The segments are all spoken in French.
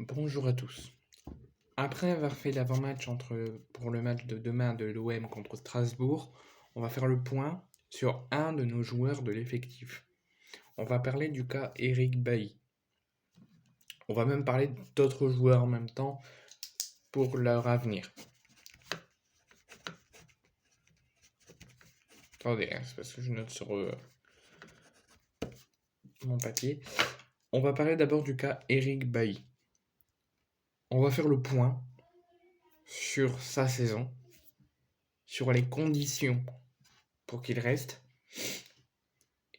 Bonjour à tous. Après avoir fait l'avant-match pour le match de demain de l'OM contre Strasbourg, on va faire le point sur un de nos joueurs de l'effectif. On va parler du cas Eric Bailly. On va même parler d'autres joueurs en même temps pour leur avenir. Attendez, c'est parce que je note sur mon papier. On va parler d'abord du cas Eric Bailly. On va faire le point sur sa saison, sur les conditions pour qu'il reste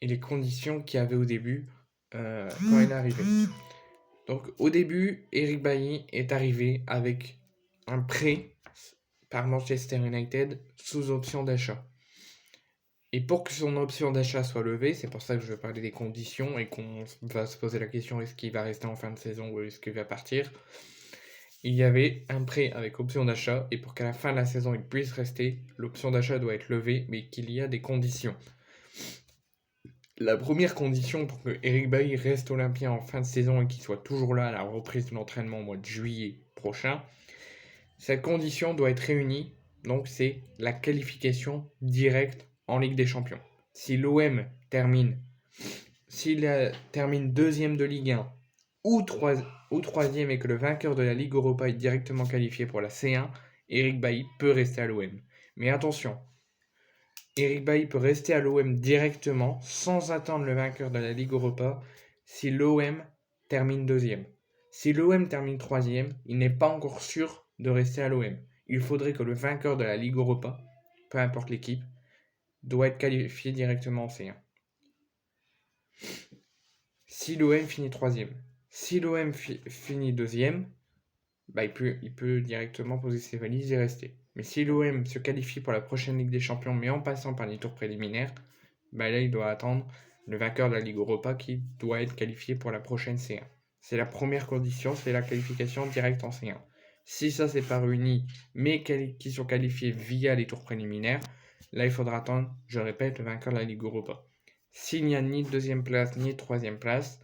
et les conditions qu'il y avait au début quand il est arrivé. Donc au début, Eric Bailly est arrivé avec un prêt par Manchester United sous option d'achat. Et pour que son option d'achat soit levée, c'est pour ça que je vais parler des conditions et qu'on va se poser la question est-ce qu'il va rester en fin de saison ou est-ce qu'il va partir. Il y avait un prêt avec option d'achat et pour qu'à la fin de la saison il puisse rester, l'option d'achat doit être levée mais qu'il y a des conditions. La première condition pour que Eric Bailly reste olympien en fin de saison et qu'il soit toujours là à la reprise de l'entraînement au mois de juillet prochain, cette condition doit être réunie, donc c'est la qualification directe en Ligue des Champions. Si l'OM termine deuxième de Ligue 1 ou troisième et que le vainqueur de la Ligue Europa est directement qualifié pour la C1, Eric Bailly peut rester à l'OM. Mais attention, Eric Bailly peut rester à l'OM directement sans attendre le vainqueur de la Ligue Europa si l'OM termine deuxième. Si l'OM termine troisième, il n'est pas encore sûr de rester à l'OM. Il faudrait que le vainqueur de la Ligue Europa, peu importe l'équipe, doit être qualifié directement en C1. Si l'OM finit troisième, si l'OM finit deuxième, il peut directement poser ses valises et rester. Mais si l'OM se qualifie pour la prochaine Ligue des Champions, mais en passant par les tours préliminaires, là, il doit attendre le vainqueur de la Ligue Europa qui doit être qualifié pour la prochaine C1. C'est la première condition, c'est la qualification directe en C1. Si ça, c'est pas réuni, mais qui sont qualifiés via les tours préliminaires, là, il faudra attendre, je répète, le vainqueur de la Ligue Europa. S'il n'y a ni de deuxième place, ni de troisième place,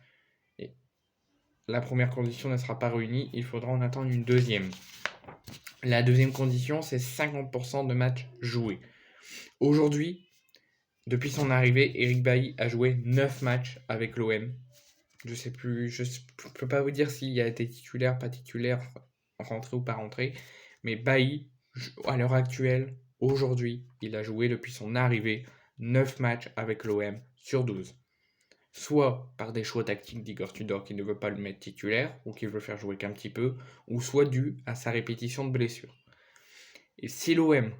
la première condition ne sera pas réunie, il faudra en attendre une deuxième. La deuxième condition, c'est 50% de matchs joués. Aujourd'hui, depuis son arrivée, Eric Bailly a joué 9 matchs avec l'OM. Je ne peux pas vous dire s'il a été titulaire, pas titulaire, rentré ou pas rentré, mais Bailly, à l'heure actuelle, aujourd'hui, il a joué depuis son arrivée 9 matchs avec l'OM sur 12. Soit par des choix tactiques d'Igor Tudor qui ne veut pas le mettre titulaire ou qui veut faire jouer qu'un petit peu, ou soit dû à sa répétition de blessures. Et si l'OM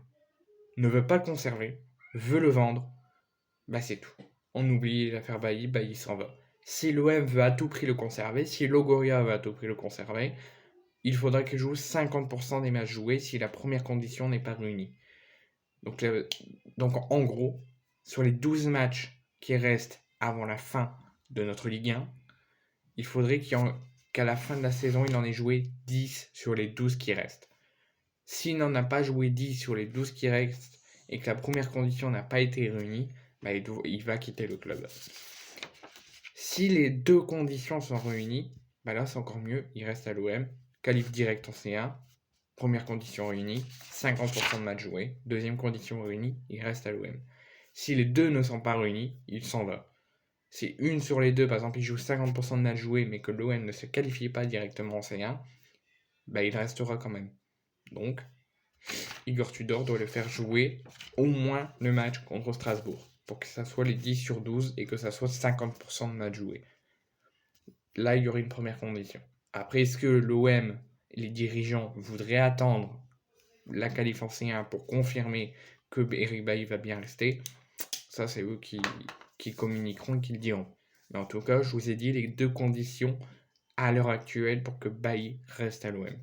ne veut pas le conserver, veut le vendre, c'est tout. On oublie l'affaire Bailly, Bailly s'en va. Si l'OM veut à tout prix le conserver, si Longoria veut à tout prix le conserver, il faudra qu'il joue 50% des matchs joués si la première condition n'est pas réunie. Donc en gros, sur les 12 matchs qui restent avant la fin de notre Ligue 1, il faudrait qu'à la fin de la saison, il en ait joué 10 sur les 12 qui restent. S'il n'en a pas joué 10 sur les 12 qui restent et que la première condition n'a pas été réunie, il va quitter le club. Si les deux conditions sont réunies, là c'est encore mieux, il reste à l'OM, qualif direct en C1, première condition réunie, 50% de matchs joués, deuxième condition réunie, il reste à l'OM. Si les deux ne sont pas réunis, il s'en va. Si une sur les deux, par exemple, il joue 50% de matchs joués, mais que l'OM ne se qualifie pas directement en C1, il restera quand même. Donc, Igor Tudor doit le faire jouer au moins le match contre Strasbourg, pour que ça soit les 10 sur 12 et que ça soit 50% de matchs joués. Là, il y aurait une première condition. Après, est-ce que l'OM et les dirigeants voudraient attendre la qualif en C1 pour confirmer que Eric Bailly va bien rester? Ça, c'est eux qui communiqueront et qui le diront. Mais en tout cas, je vous ai dit les deux conditions à l'heure actuelle pour que Bailly reste à l'OM.